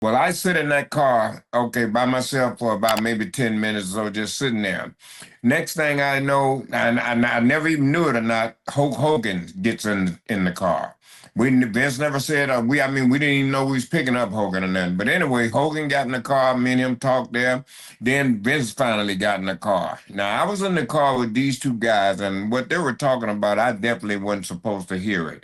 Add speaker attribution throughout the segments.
Speaker 1: Well, I sit in that car, okay, by myself for about maybe 10 minutes or so, just sitting there. Next thing I know, and I never even knew it or not, Hulk Hogan gets in the car. Vince never said, we didn't even know we was picking up Hogan or nothing. But anyway, Hogan got in the car, me and him talked there. Then Vince finally got in the car. Now, I was in the car with these two guys, and what they were talking about, I definitely wasn't supposed to hear it.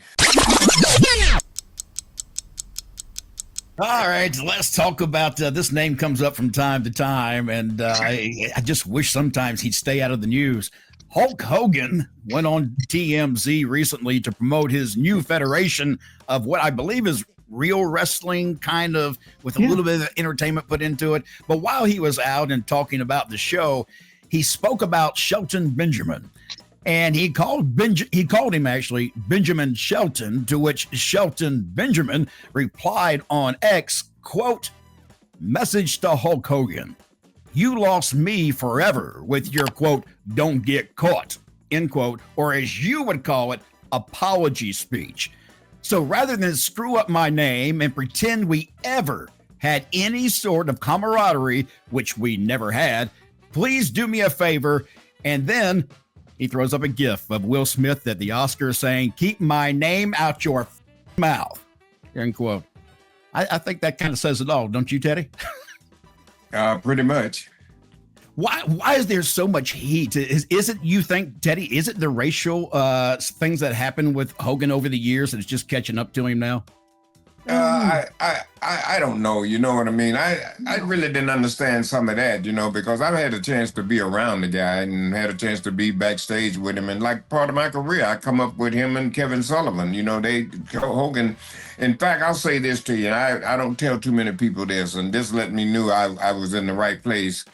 Speaker 2: All right, let's talk about this. Name comes up from time to time, and I just wish sometimes he'd stay out of the news. Hulk Hogan went on TMZ recently to promote his new federation of what I believe is real wrestling, kind of with a little bit of entertainment put into it. But while he was out and talking about the show, he spoke about Shelton Benjamin. And he called him actually Benjamin Shelton, to which Shelton Benjamin replied on X, quote, "Message to Hulk Hogan. You lost me forever with your, quote, don't get caught, end quote, or as you would call it, apology speech. So rather than screw up my name and pretend we ever had any sort of camaraderie, which we never had, please do me a favor." And then he throws up a gif of Will Smith at the Oscars saying, "Keep my name out your mouth," end quote. I think that kind of says it all, don't you, Teddy?
Speaker 1: Pretty much.
Speaker 2: Why is there so much heat? Is it, you think, Teddy, is it the racial things that happened with Hogan over the years that is just catching up to him now?
Speaker 1: I don't know. You know what I mean? I really didn't understand some of that, because I've had a chance to be around the guy and had a chance to be backstage with him. And like part of my career, I come up with him and Kevin Sullivan. Hogan. In fact, I'll say this to you. I don't tell too many people this, and this let me know I was in the right place.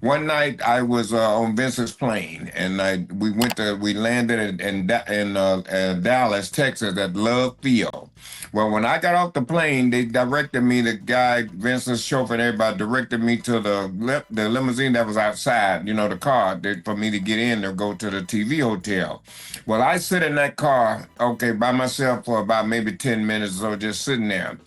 Speaker 1: One night I was on Vince's plane, and we landed in Dallas, Texas, at Love Field. Well, when I got off the plane, they directed me, the guy, Vince's chauffeur, and everybody directed me to the limousine that was outside, the car, for me to get in to go to the TV hotel. Well, I sit in that car, okay, by myself for about maybe 10 minutes or so, just sitting there.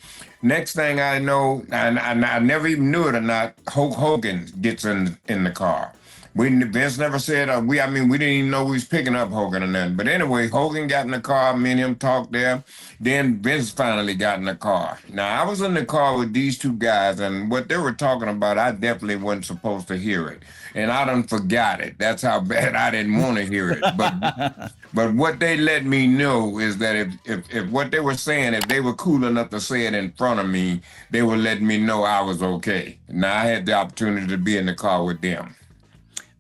Speaker 1: Next thing I know, and I never even knew it or not, Hulk Hogan gets in the car. Vince never said, we didn't even know we was picking up Hogan or nothing. But anyway, Hogan got in the car, me and him talked there. Then Vince finally got in the car. Now, I was in the car with these two guys, and what they were talking about, I definitely wasn't supposed to hear it. And I done forgot it. That's how bad I didn't want to hear it. But what they let me know is that if what they were saying, if they were cool enough to say it in front of me, they were letting me know I was okay. Now, I had the opportunity to be in the car with them.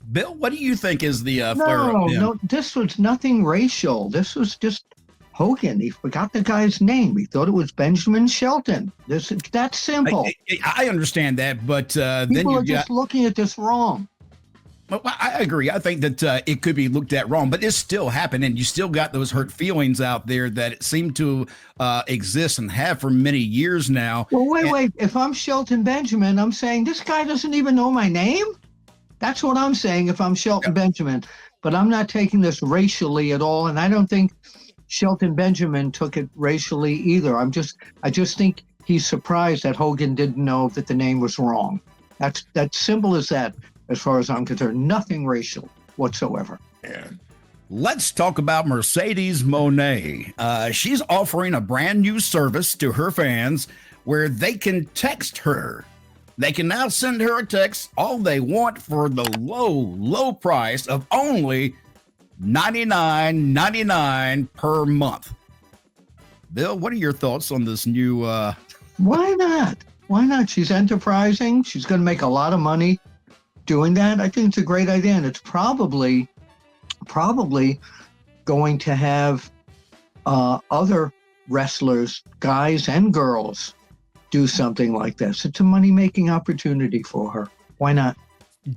Speaker 2: Bill, what do you think is the
Speaker 3: No, this was nothing racial. This was just Hogan. He forgot the guy's name. He thought it was Benjamin Shelton. That's simple.
Speaker 2: I understand that, but
Speaker 3: people are just looking at this wrong.
Speaker 2: Well, I agree. I think that it could be looked at wrong, but it still happened, and you still got those hurt feelings out there that seem to exist and have for many years now.
Speaker 3: Well, wait. If I'm Shelton Benjamin, I'm saying this guy doesn't even know my name? That's what I'm saying if I'm Shelton Benjamin. But I'm not taking this racially at all, and I don't think Shelton Benjamin took it racially either. I just think he's surprised that Hogan didn't know that the name was wrong. That's simple as that, as far as I'm concerned. Nothing racial whatsoever.
Speaker 1: Yeah.
Speaker 2: Let's talk about Mercedes Mone. She's offering a brand new service to her fans where they can text her. They can now send her a text all they want for the low price of only $99.99 per month. Bill, what are your thoughts on this new?
Speaker 3: Why not? Why not? She's enterprising. She's going to make a lot of money doing that. I think it's a great idea, and it's probably going to have other wrestlers, guys and girls, do something like this. It's a money-making opportunity for her. Why not?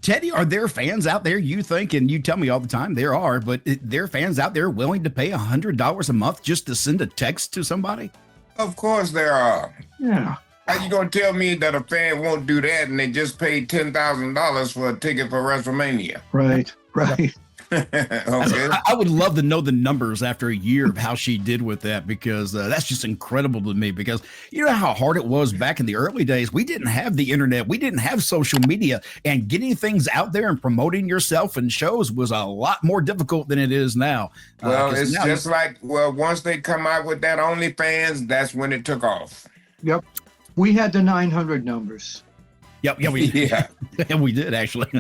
Speaker 2: Teddy, are there fans out there, you think, and you tell me all the time there are, but there are fans out there willing to pay $100 a month just to send a text to somebody?
Speaker 1: Of course there are.
Speaker 3: Yeah.
Speaker 1: How you going to tell me that a fan won't do that and they just paid $10,000 for a ticket for WrestleMania?
Speaker 3: Right.
Speaker 1: Okay.
Speaker 2: I would love to know the numbers after a year of how she did with that, because that's just incredible to me. Because you know how hard it was back in the early days. We didn't have the internet, we didn't have social media, and getting things out there and promoting yourself and shows was a lot more difficult than it is now.
Speaker 1: Well, it's just like, once they come out with that OnlyFans, that's when it took off.
Speaker 3: Yep. We had the 900 numbers.
Speaker 2: Yep. Yeah, we
Speaker 1: Yeah.
Speaker 2: we did actually.